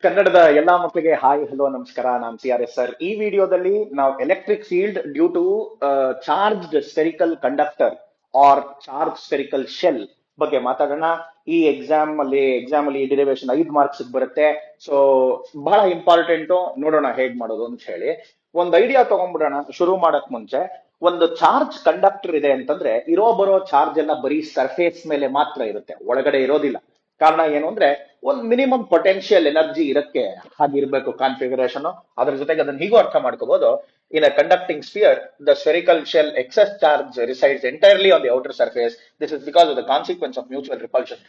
ಕನ್ನಡದ ಎಲ್ಲಾ ಮಕ್ಕಳಿಗೆ ಹಾಯ್ ಹಲೋ ನಮಸ್ಕಾರ. ನಾನ್ CRS ಸರ್. ಈ ವಿಡಿಯೋದಲ್ಲಿ ನಾವು electric field due to charged spherical conductor or charge spherical shell ಬಗ್ಗೆ ಮಾತಾಡೋಣ. ಈ ಎಕ್ಸಾಮ್ ಅಲ್ಲಿ ಡಿರೈವೇಶನ್ 5 ಮಾರ್ಕ್ಸ್ ಬರುತ್ತೆ. ಸೊ ಬಹಳ ಇಂಪಾರ್ಟೆಂಟ್, ನೋಡೋಣ ಹೇಗ್ ಮಾಡೋದು ಅಂತ ಹೇಳಿ. ಒಂದ್ ಐಡಿಯಾ ತಗೊಂಡ್ಬಿಡೋಣ ಶುರು ಮಾಡಕ್ ಮುಂಚೆ. ಒಂದು ಚಾರ್ಜ್ ಕಂಡಕ್ಟರ್ ಇದೆ ಅಂತಂದ್ರೆ ಬರೋ ಚಾರ್ಜ್ ಎಲ್ಲ ಬರೀ ಸರ್ಫೇಸ್ ಮೇಲೆ ಮಾತ್ರ ಇರುತ್ತೆ, ಒಳಗಡೆ ಇರೋದಿಲ್ಲ. ಕಾರಣ ಏನು ಅಂದ್ರೆ ಒಂದು ಮಿನಿಮಮ್ ಪೊಟೆನ್ಶಿಯಲ್ ಎನರ್ಜಿ ಇರಕ್ಕೆ ಹಾಗಿರ್ಬೇಕು ಕಾನ್ಫಿಗರೇಷನ್. ಅದ್ರ ಜೊತೆಗೆ ಅದನ್ನ ಹೀಗೂ ಅರ್ಥ ಮಾಡ್ಕೋಬಹುದು. In a conducting sphere the spherical shell excess charge resides entirely on the outer surface. This is because of the consequence of mutual repulsion.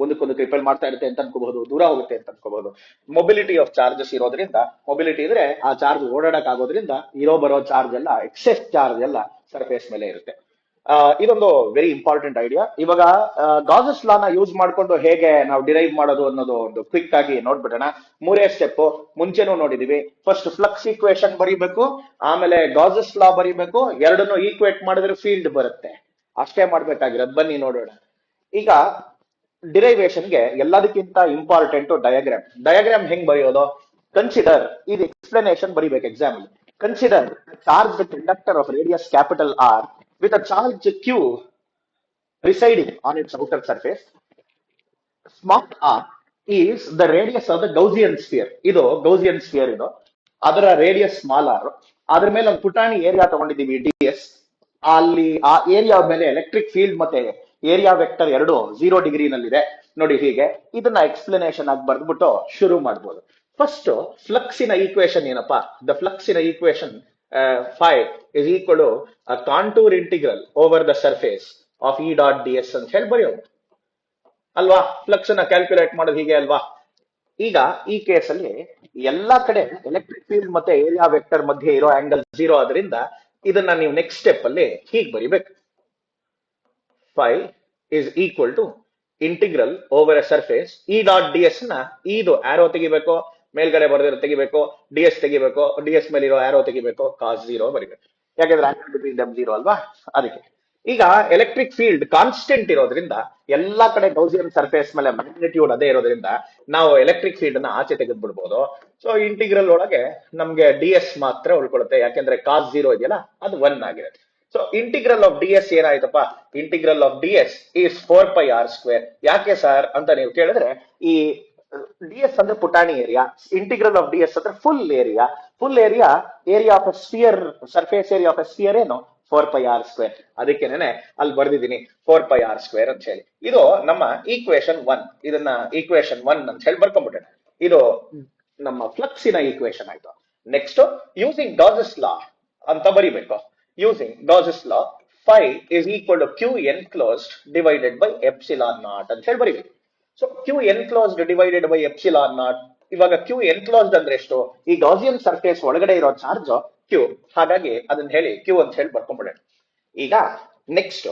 ಒಂದಕ್ಕೊಂದು ರಿಪೆಲ್ ಮಾಡ್ತಾ ಇರುತ್ತೆ ಅಂತ ಅನ್ಕೋಬಹುದು, ದೂರ ಹೋಗುತ್ತೆ ಅಂತ ಅನ್ಕೋಬಹುದು. ಮೊಬಿಲಿಟಿ ಆಫ್ ಚಾರ್ಜಸ್ ಇರೋದ್ರಿಂದ, ಮೊಬಿಲಿಟಿ ಇದ್ರೆ ಆ ಚಾರ್ಜ್ ಓಡಾಡಕ್ ಆಗೋದ್ರಿಂದ ಬರೋ ಚಾರ್ಜ್ ಎಲ್ಲ ಎಕ್ಸೆಸ್ ಚಾರ್ಜ್ ಎಲ್ಲ ಸರ್ಫೇಸ್ ಮೇಲೆ ಇರುತ್ತೆ. ಇದೊಂದು ವೆರಿ ಇಂಪಾರ್ಟೆಂಟ್ ಐಡಿಯಾ. ಇವಾಗ ಗಾಸಸ್ ಲಾನ ಯೂಸ್ ಮಾಡ್ಕೊಂಡು ಹೇಗೆ ನಾವು ಡಿರೈವ್ ಮಾಡೋದು ಅನ್ನೋದು ಒಂದು ಕ್ವಿಕ್ ಆಗಿ ನೋಡ್ಬಿಡೋಣ. 3 ಸ್ಟೆಪ್ ಮುಂಚೆನೂ ನೋಡಿದೀವಿ. ಫಸ್ಟ್ ಫ್ಲಕ್ಸ್ ಈಕ್ವೇಶನ್ ಬರೀಬೇಕು, ಆಮೇಲೆ ಗಾಸಸ್ ಲಾ ಬರೀಬೇಕು. ಎರಡನ್ನು ಈಕ್ವೇಟ್ ಮಾಡಿದ್ರೆ ಫೀಲ್ಡ್ ಬರುತ್ತೆ. ಅಷ್ಟೇ ಮಾಡ್ಬೇಕಾಗಿರೋದು. ಬನ್ನಿ ನೋಡೋಣ. ಈಗ ಡಿರೈವೇಶನ್ಗೆ ಎಲ್ಲದಕ್ಕಿಂತ ಇಂಪಾರ್ಟೆಂಟ್ ಡಯಾಗ್ರಾಮ್ ಹೆಂಗ್ ಬರೆಯೋದು? ಕನ್ಸಿಡರ್, ಇದು ಎಕ್ಸ್ಪ್ಲನೇಷನ್ ಬರೀಬೇಕು ಎಕ್ಸಾಮ್ ಅಲ್ಲಿ. Consider charge conductor of radius capital R with a charge q residing on its outer surface. Small r is the radius of the Gaussian sphere. ಇದು ಗೌಸಿಯನ್ ಸ್ಫಿಯರ್. ಇದು ಅದರ radius small R. ಅದ್ರ ಮೇಲೆ ಒಂದು ಪುಟಾಣಿ area ತಗೊಂಡಿದೀವಿ ds. ಅಲ್ಲಿ ಆ area ಮೇಲೆ ಎಲೆಕ್ಟ್ರಿಕ್ ಫೀಲ್ಡ್ ಮತ್ತೆ ಏರಿಯಾ ವೆಕ್ಟರ್ ಎರಡು 0 ಡಿಗ್ರಿನಲ್ಲಿದೆ. ನೋಡಿ ಹೀಗೆ ಇದನ್ನ ಎಕ್ಸ್ಪ್ಲನೇಷನ್ ಆಗಿ ಬರ್ದ್ಬಿಟ್ಟು ಶುರು ಮಾಡ್ಬೋದು. ಫಸ್ಟ್ ಫ್ಲಕ್ಸಿನ ಈಕ್ವೇಶನ್ ಏನಪ್ಪಾ? ದ ಫ್ಲಕ್ಸಿನ equation phi is equal to a contour integral over the surface of E dot ds ಅಂತ ಹೇಳಿ ಬರೆಯೋದು ಅಲ್ವಾ? ಫ್ಲಕ್ಸ್ ಅನ್ನ ಕ್ಯಾಲ್ಕುಲೇಟ್ ಮಾಡೋದು ಹೀಗೆ ಅಲ್ವಾ? ಈಗ ಈ ಕೇಸ್ ಅಲ್ಲಿ ಎಲ್ಲಾ ಕಡೆ ಎಲೆಕ್ಟ್ರಿಕ್ ಫೀಲ್ಡ್ ಮತ್ತೆ ಏರಿಯಾ ವೆಕ್ಟರ್ ಮಧ್ಯೆ ಇರೋ ಆಂಗಲ್ 0 ಆದ್ರಿಂದ ಇದನ್ನ ನೀವು ನೆಕ್ಸ್ಟ್ ಸ್ಟೆಪ್ ಅಲ್ಲಿ ಹೀಗೆ ಬರಿಬೇಕು. phi is equal to integral over a surface E dot ds ನ ಇದು ಆರೋ ತೆಗಿಬೇಕು, ಮೇಲ್ಗಡೆ ಬರೆದಿರೋ ತೆಗಿಬೇಕು, ds ತೆಗಿಬೇಕು, ds ಮೇಲೆ ಇರೋ ಆರೋ ತೆಗಿಬೇಕು, cos 0 ಬರಿಬೇಕು. ಯಾಕಂದ್ರೆ ಆಂಗಲ್ ಬಿಟ್ವೀನ್ ದಮ್ 0 ಅಲ್ವಾ? ಅದಕ್ಕೆ ಈಗ ಎಲೆಕ್ಟ್ರಿಕ್ ಫೀಲ್ಡ್ ಕಾನ್ಸ್ಟೆಂಟ್ ಇರೋದ್ರಿಂದ ಎಲ್ಲಾ ಕಡೆ ಗೌಸಿಯನ್ ಸರ್ಫೇಸ್ ಮೇಲೆ ಮ್ಯಾಗ್ನಿಟ್ಯೂಡ್ ಅದೇ ಇರೋದ್ರಿಂದ ನಾವು ಎಲೆಕ್ಟ್ರಿಕ್ ಫೀಲ್ಡ್ ಅನ್ನ ಆಚೆ ತೆಗೆದು ಬಿಡ್ಬೋದು. ಸೊ ಇಂಟಿಗ್ರಲ್ ಒಳಗೆ ನಮ್ಗೆ ds ಮಾತ್ರ ಉಳ್ಕೊಳ್ಳುತ್ತೆ, ಯಾಕೆಂದ್ರೆ cos 0 ಇದೆಯಲ್ಲ ಅದು 1 ಆಗಿರುತ್ತೆ. ಸೊ ಇಂಟಿಗ್ರಲ್ ಆಫ್ ds ಏನಾಯ್ತಪ್ಪ? Integral of ds is 4 pi r square. ಯಾಕೆ ಸರ್ ಅಂತ ನೀವು ಕೇಳಿದ್ರೆ, ಈ ds ಅಂದ್ರೆ ಪುಟಾಣಿ ಏರಿಯಾ, ಇಂಟಿಗ್ರಲ್ ಆಫ್ ds ಅಂದ್ರೆ full area. Area of A sphere, surface area of A sphere ಏನು? 4 pi r ಸ್ಕ್ವೇರ್. ಅದಕ್ಕೇನೆ ಅಲ್ಲಿ ಬರ್ದಿದ್ದೀನಿ 4 pi r ಸ್ಕ್ವೇರ್ ಅಂತ ಹೇಳಿ. ಇದು ನಮ್ಮ ಈಕ್ವೇಶನ್ 1. ಇದನ್ನ ಈಕ್ವೇಶನ್ 1 ಅಂತ ಹೇಳಿ ಬರ್ಕೊಂಡ್ಬಿಟ್ಟೆ. ಇದು ನಮ್ಮ ಫ್ಲಕ್ಸಿನ ಈಕ್ವೇಶನ್ ಆಯ್ತು. ನೆಕ್ಸ್ಟ್ ಯೂಸಿಂಗ್ ಗಾಸಸ್ ಲಾ ಅಂತ ಬರಿಬೇಕು. Using ಗಾಸಸ್ law phi is equal to q enclosed divided by epsilon naught ಅಂತ ಹೇಳಿ ಬರಿಬೇಕು. So q enclosed divided by epsilon naught. ಇವಾಗ q enclosed ಅಂದ್ರೆ ಎಷ್ಟು? ಈ ಗಾಸಿಯನ್ ಸರ್ಫೇಸ್ ಒಳಗಡೆ ಇರೋ ಚಾರ್ಜ್ q. ಹಾಗಾಗಿ ಅದನ್ನ ಹೇಳಿ q ಅಂತ ಹೇಳಿ ಬರ್ಕೊಂಡ್ಬಿಡೋಣ. ಈಗ ನೆಕ್ಸ್ಟ್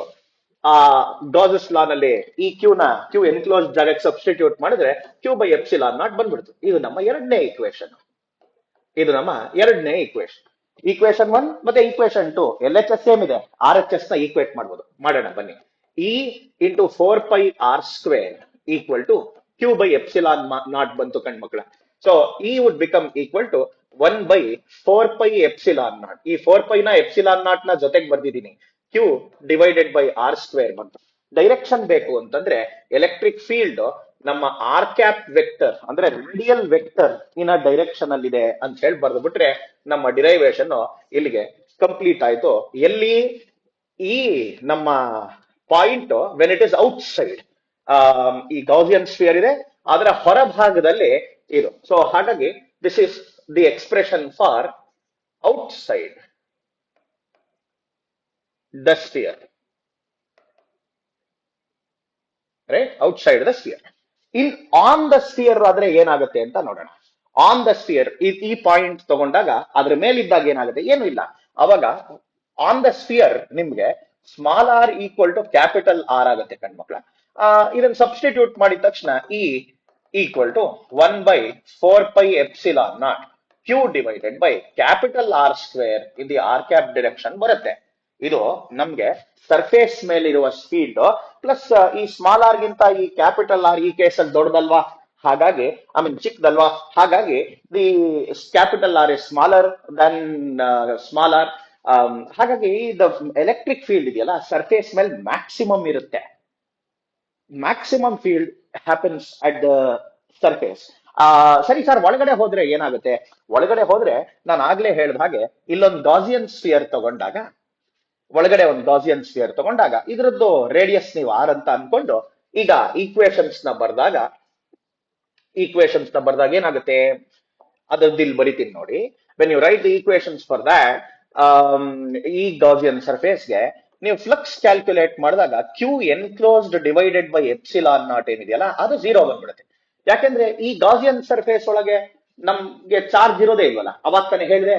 ಗಾಸಸ್ ಲಾ ನಲ್ಲಿ ಈ q enclosed ಜಾಗಕ್ಕೆ ಸಬ್ಸ್ಟಿಟ್ಯೂಟ್ ಮಾಡಿದ್ರೆ q by epsilon naught ಬಂದ್ಬಿಡ್ತು. ಇದು ನಮ್ಮ ಎರಡನೇ ಈಕ್ವೇಶನ್. ಈಕ್ವೇಶನ್ 1 ಮತ್ತೆ ಈಕ್ವೇಶನ್ 2 LHS ಸೇಮ್ ಇದೆ. RHS ನ ಈಕ್ವೇಟ್ ಮಾಡೋಣ ಬನ್ನಿ. E into 4 pi r square equal to q by epsilon naught ಬಂತು ಕಣ್ಮಕ್ಳ. So E would become equal to 1 by 4 pi epsilon naught. ಈ 4 pi ನ epsilon naught ನ ಜೊತೆಗೆ ಬರ್ದಿದ್ದೀನಿ. q divided by r square ಬಂತು. ಡೈರೆಕ್ಷನ್ ಬೇಕು ಅಂತಂದ್ರೆ ಎಲೆಕ್ಟ್ರಿಕ್ ಫೀಲ್ಡ್ ನಮ್ಮ ಆರ್ ಕ್ಯಾಪ್ ವೆಕ್ಟರ್ ಅಂದ್ರೆ ರೇಡಿಯಲ್ ವೆಕ್ಟರ್ ಇನ್ ಡೈರೆಕ್ಷನ್ ಅಲ್ಲಿ ಇದೆ ಅಂತ ಹೇಳಿ ಬರ್ದು ಬಿಟ್ರೆ ನಮ್ಮ ಡಿರೈವೇಶನ್ ಇಲ್ಲಿಗೆ ಕಂಪ್ಲೀಟ್ ಆಯ್ತು. ಎಲ್ಲಿ? ಈ ನಮ್ಮ point when it is outside, ಈ ಗೌಸಿಯನ್ ಸ್ಫಿಯರ್ ಇದೆ, ಅದರ ಹೊರಭಾಗದಲ್ಲಿ ಇದು. ಸೊ ಹಾಗಾಗಿ this is the expression for outside the sphere, right? Outside the sphere. In on the sphere ಆದ್ರೆ ಏನಾಗುತ್ತೆ ಅಂತ ನೋಡೋಣ. ಆನ್ ದ ಸ್ಫಿಯರ್ ಈ ಪಾಯಿಂಟ್ ತಗೊಂಡಾಗ ಅದ್ರ ಮೇಲಿದ್ದಾಗ ಏನಾಗುತ್ತೆ? ಏನು ಇಲ್ಲ. ಅವಾಗ ಆನ್ ದ ಸ್ಫಿಯರ್ ನಿಮ್ಗೆ small r equal to capital R ಆಗುತ್ತೆ ಕಣ್ಮಕ್ಳ. ಇದನ್ನ ಸಬ್ಸ್ಟಿಟ್ಯೂಟ್ ಮಾಡಿದ ತಕ್ಷಣ E equal to 1 by 4 pi epsilon naught q divided by capital R square in the R cap direction ಬರುತ್ತೆ. ಇದು ನಮ್ಗೆ ಸರ್ಫೇಸ್ ಮೇಲೆ ಇರುವ ಸ್ಪೀಡ್ ಪ್ಲಸ್ ಈ ಸ್ಮಾಲ್ ಆರ್ ಗಿಂತ ಈ ಕ್ಯಾಪಿಟಲ್ ಆರ್ ಈ ಕೇಸಲ್ಲಿ ದೊಡ್ಡದಲ್ವಾ? ಹಾಗಾಗಿ ಐ ಮೀನ್ ಚಿಕ್ಕದಲ್ವಾ, ಹಾಗಾಗಿ the capital R is smaller than small R. ಹಾಗಾಗಿ ದ ಎಲೆಕ್ಟ್ರಿಕ್ ಫೀಲ್ಡ್ ಇದೆಯಲ್ಲ ಸರ್ಫೇಸ್ ಮೇಲೆ ಮ್ಯಾಕ್ಸಿಮಮ್ ಇರುತ್ತೆ. Maximum field happens at the surface. ಸರಿ ಸರ್, ಒಳಗಡೆ ಹೋದ್ರೆ ಏನಾಗುತ್ತೆ? ಒಳಗಡೆ ಹೋದ್ರೆ ನಾನು ಆಗ್ಲೇ ಹೇಳಿದ ಹಾಗೆ ಇಲ್ಲೊಂದು ಗಾಸಿಯನ್ ಸ್ಫಿಯರ್ ತಗೊಂಡಾಗ, ಒಳಗಡೆ ಒಂದು ಗಾಸಿಯನ್ ಸ್ಫಿಯರ್ ತಗೊಂಡಾಗ ಇದ್ರದ್ದು ರೇಡಿಯಸ್ ನೀವು ಆರ್ ಅಂತ ಅನ್ಕೊಂಡು ಈಗ ಈಕ್ವೇಶನ್ಸ್ ನ ಬರ್ದಾಗ ಏನಾಗುತ್ತೆ, ಅದದ್ದು ಇಲ್ಲಿ ಬರಿತೀನಿ ನೋಡಿ. When you write the equations for that, ಈ ಗಾಸಿಯನ್ ಸರ್ಫೇಸ್ಗೆ ನೀವು ಫ್ಲಕ್ಸ್ ಕ್ಯಾಲ್ಕುಲೇಟ್ ಮಾಡಿದಾಗ Q enclosed divided by epsilon naught ಏನಿದೆಯಲ್ಲ ಅದು 0 ಬಂದ್ಬಿಡುತ್ತೆ. ಯಾಕೆಂದ್ರೆ ಈ ಗಾಸಿಯನ್ ಸರ್ಫೇಸ್ ಒಳಗೆ ನಮ್ಗೆ ಚಾರ್ಜ್ ಇರೋದೇ ಇಲ್ವಲ್ಲ, ಅವಾಗ ತಾನೇ ಹೇಳಿದೆ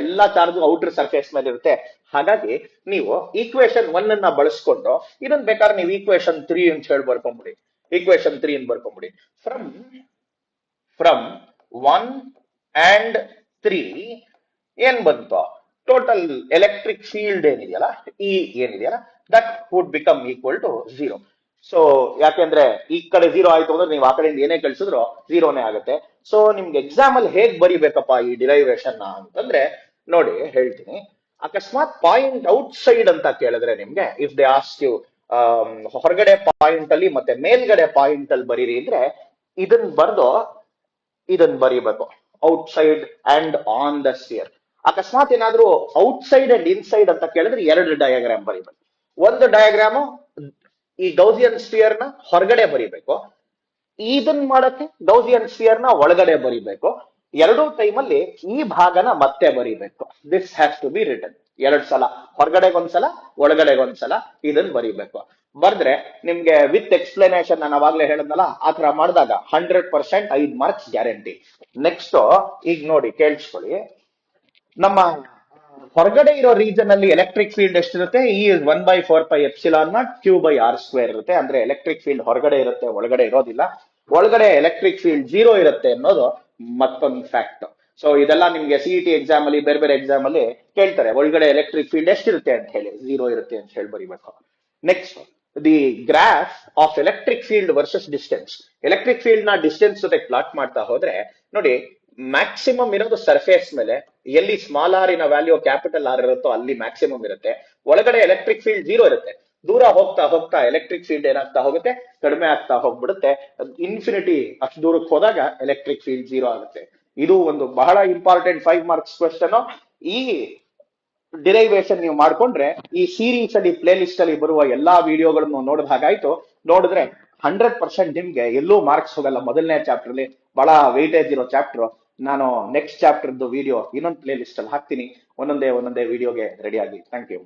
ಎಲ್ಲಾ ಚಾರ್ಜ್ ಔಟರ್ ಸರ್ಫೇಸ್ ಮೇಲೆ ಇರುತ್ತೆ. ಹಾಗಾಗಿ ನೀವು ಈಕ್ವೇಶನ್ 1 ಅನ್ನ ಬಳಸ್ಕೊಂಡು ಇದನ್ನ ಬೇಕಾದ್ರೆ ನೀವು ಈಕ್ವೇಶನ್ 3 ಅಂತ ಹೇಳಿ ಬರ್ಕೊಂಬಿಡಿ. ಈಕ್ವೇಶನ್ 3 ಅಂತ ಬರ್ಕೊಂಬಿಡಿ. ಫ್ರಮ್ 1 ಅಂಡ್ 3 ಏನ್ ಬಂತು? ಟೋಟಲ್ ಎಲೆಕ್ಟ್ರಿಕ್ ಫೀಲ್ಡ್ ಏನಿದೆಯಲ್ಲ, ಈ ಏನಿದೆಯಲ್ಲ, that would become equal to 0. So ಯಾಕೆಂದ್ರೆ ಈ ಕಡೆ 0 ಆಯ್ತು ಅಂದ್ರೆ ನೀವು ಆ ಕಡೆಯಿಂದ ಏನೇ ಕಳಿಸಿದ್ರು 0ನೇ ಆಗುತ್ತೆ. ಸೊ ನಿಮ್ಗೆ ಎಕ್ಸಾಮ್ ಅಲ್ಲಿ ಹೇಗ್ ಬರಿಬೇಕಪ್ಪ ಈ ಡಿರೈವೇಶನ್ ಅಂತಂದ್ರೆ ನೋಡಿ ಹೇಳ್ತೀನಿ. ಅಕಸ್ಮಾತ್ ಪಾಯಿಂಟ್ ಔಟ್ ಸೈಡ್ ಅಂತ ಕೇಳಿದ್ರೆ ನಿಮ್ಗೆ, ಇಫ್ ದೇ ಆಸ್ಕ್ ಯು ಹೊರಗಡೆ ಪಾಯಿಂಟ್ ಅಲ್ಲಿ ಮತ್ತೆ ಮೇಲ್ಗಡೆ ಪಾಯಿಂಟ್ ಅಲ್ಲಿ ಬರೀರಿ ಅಂದ್ರೆ ಇದನ್ನ ಬರೀಬೇಕು, out side and on the sphere. ಅಕಸ್ಮಾತ್ ಏನಾದ್ರೂ ಔಟ್ ಸೈಡ್ ಅಂಡ್ ಇನ್ಸೈಡ್ ಅಂತ ಕೇಳಿದ್ರೆ 2 ಡಯಾಗ್ರಾಮ್ ಬರೀಬೇಕು. ಒಂದು ಡಯಾಗ್ರಾಮು ಈ ಗೌಸಿಯನ್ ಸ್ಫಿಯರ್ ನ ಹೊರಗಡೆ ಬರೀಬೇಕು, ಇದನ್ ಮಾಡಕ್ಕೆ ಗೌಸಿಯನ್ ಸ್ಫಿಯರ್ ನ ಒಳಗಡೆ ಬರೀಬೇಕು. ಎರಡೂ ಟೈಮಲ್ಲಿ ಈ ಭಾಗನ ಮತ್ತೆ ಬರೀಬೇಕು. This has to be written 2 ಸಲ, ಹೊರಗಡೆಗೊಂದ್ಸಲ ಒಳಗಡೆಗೊಂದ್ಸಲ ಇದನ್ನ ಬರೀಬೇಕು. ಬರ್ದ್ರೆ ನಿಮ್ಗೆ ವಿತ್ ಎಕ್ಸ್ಪ್ಲನೇಷನ್ ನಾನು ಅವಾಗ್ಲೇ ಹೇಳದ್ನಲ್ಲ, ಆತರ ಮಾಡಿದಾಗ 100% 5 ಮಾರ್ಕ್ಸ್ ಗ್ಯಾರಂಟಿ. ನೆಕ್ಸ್ಟ್ ಈಗ ನೋಡಿ ಕೇಳಿಸ್ಕೊಳ್ಳಿ, ನಮ್ಮ ಹೊರಗಡೆ ಇರೋ ರೀಜನ್ ಅಲ್ಲಿ ಎಲೆಕ್ಟ್ರಿಕ್ ಫೀಲ್ಡ್ ಎಷ್ಟಿರುತ್ತೆ? ಈ 1/4πε0 Q/r² ಇರುತ್ತೆ. ಅಂದ್ರೆ ಎಲೆಕ್ಟ್ರಿಕ್ ಫೀಲ್ಡ್ ಹೊರಗಡೆ ಇರುತ್ತೆ, ಒಳಗಡೆ ಇರೋದಿಲ್ಲ. ಒಳಗಡೆ ಎಲೆಕ್ಟ್ರಿಕ್ ಫೀಲ್ಡ್ 0 ಇರುತ್ತೆ ಅನ್ನೋದು ಮತ್ತೊಂದು ಫ್ಯಾಕ್ಟ್. ಸೊ ಇದೆಲ್ಲ ನಿಮ್ಗೆ ಸಿಇಟಿ ಎಕ್ಸಾಮ್ ಅಲ್ಲಿ, ಬೇರೆ ಬೇರೆ ಎಕ್ಸಾಮ್ ಅಲ್ಲಿ ಕೇಳ್ತಾರೆ, ಒಳಗಡೆ ಎಲೆಕ್ಟ್ರಿಕ್ ಫೀಲ್ಡ್ ಎಷ್ಟಿರುತ್ತೆ ಅಂತ ಹೇಳಿ. 0 ಇರುತ್ತೆ ಅಂತ ಹೇಳಿ ಬರೀಬೇಕು. Next the graph of electric field versus distance. Electric field ನ ಡಿಸ್ಟೆನ್ಸ್ ಜೊತೆ ಪ್ಲಾಟ್ ಮಾಡ್ತಾ ಹೋದ್ರೆ ನೋಡಿ, ಮ್ಯಾಕ್ಸಿಮಮ್ ಇರೋದು ಸರ್ಫೇಸ್ ಮೇಲೆ. ಎಲ್ಲಿ ಸ್ಮಾಲ್ ಆರ್ ಇನ ವ್ಯಾಲ್ಯೂ ಕ್ಯಾಪಿಟಲ್ ಆರ್ ಇರುತ್ತೋ ಅಲ್ಲಿ ಮ್ಯಾಕ್ಸಿಮಮ್ ಇರುತ್ತೆ. ಒಳಗಡೆ ಎಲೆಕ್ಟ್ರಿಕ್ ಫೀಲ್ಡ್ 0 ಇರುತ್ತೆ. ದೂರ ಹೋಗ್ತಾ ಹೋಗ್ತಾ ಎಲೆಕ್ಟ್ರಿಕ್ ಫೀಲ್ಡ್ ಏನಾಗ್ತಾ ಹೋಗುತ್ತೆ? ಕಡಿಮೆ ಆಗ್ತಾ ಹೋಗ್ಬಿಡುತ್ತೆ. ಇನ್ಫಿನಿಟಿ ಅಷ್ಟು ದೂರಕ್ಕೆ ಹೋದಾಗ ಎಲೆಕ್ಟ್ರಿಕ್ ಫೀಲ್ಡ್ 0 ಆಗುತ್ತೆ. ಇದು ಒಂದು ಬಹಳ ಇಂಪಾರ್ಟೆಂಟ್ 5 ಮಾರ್ಕ್ಸ್ ಕ್ವೆಶ್ಚನ್. ಈ ಡಿರೈವೇಶನ್ ನೀವು ಮಾಡ್ಕೊಂಡ್ರೆ ಈ ಸೀರೀಸ್ ಅಲ್ಲಿ ಪ್ಲೇ ಲಿಸ್ಟ್ ಅಲ್ಲಿ ಬರುವ ಎಲ್ಲಾ ವಿಡಿಯೋಗಳನ್ನು ನೋಡಿದ ಹಾಗಾಯ್ತು. ನೋಡಿದ್ರೆ 100% ನಿಮ್ಗೆ ಎಲ್ಲೂ ಮಾರ್ಕ್ಸ್ ಹೋಗಲ್ಲ. ಮೊದಲನೇ ಚಾಪ್ಟರ್ ಅಲ್ಲಿ ಬಹಳ ವೇಟೇಜ್ ಇರೋ ಚಾಪ್ಟರ್. ನಾನು ನೆಕ್ಸ್ಟ್ ಚಾಪ್ಟರ್ದು ವಿಡಿಯೋ ಇನ್ನೊಂದು ಪ್ಲೇ ಲಿಸ್ಟ್ ಅಲ್ಲಿ ಹಾಕ್ತೀನಿ. ಒಂದೊಂದೇ ವಿಡಿಯೋಗೆ ರೆಡಿ ಆಗಿ. Thank you.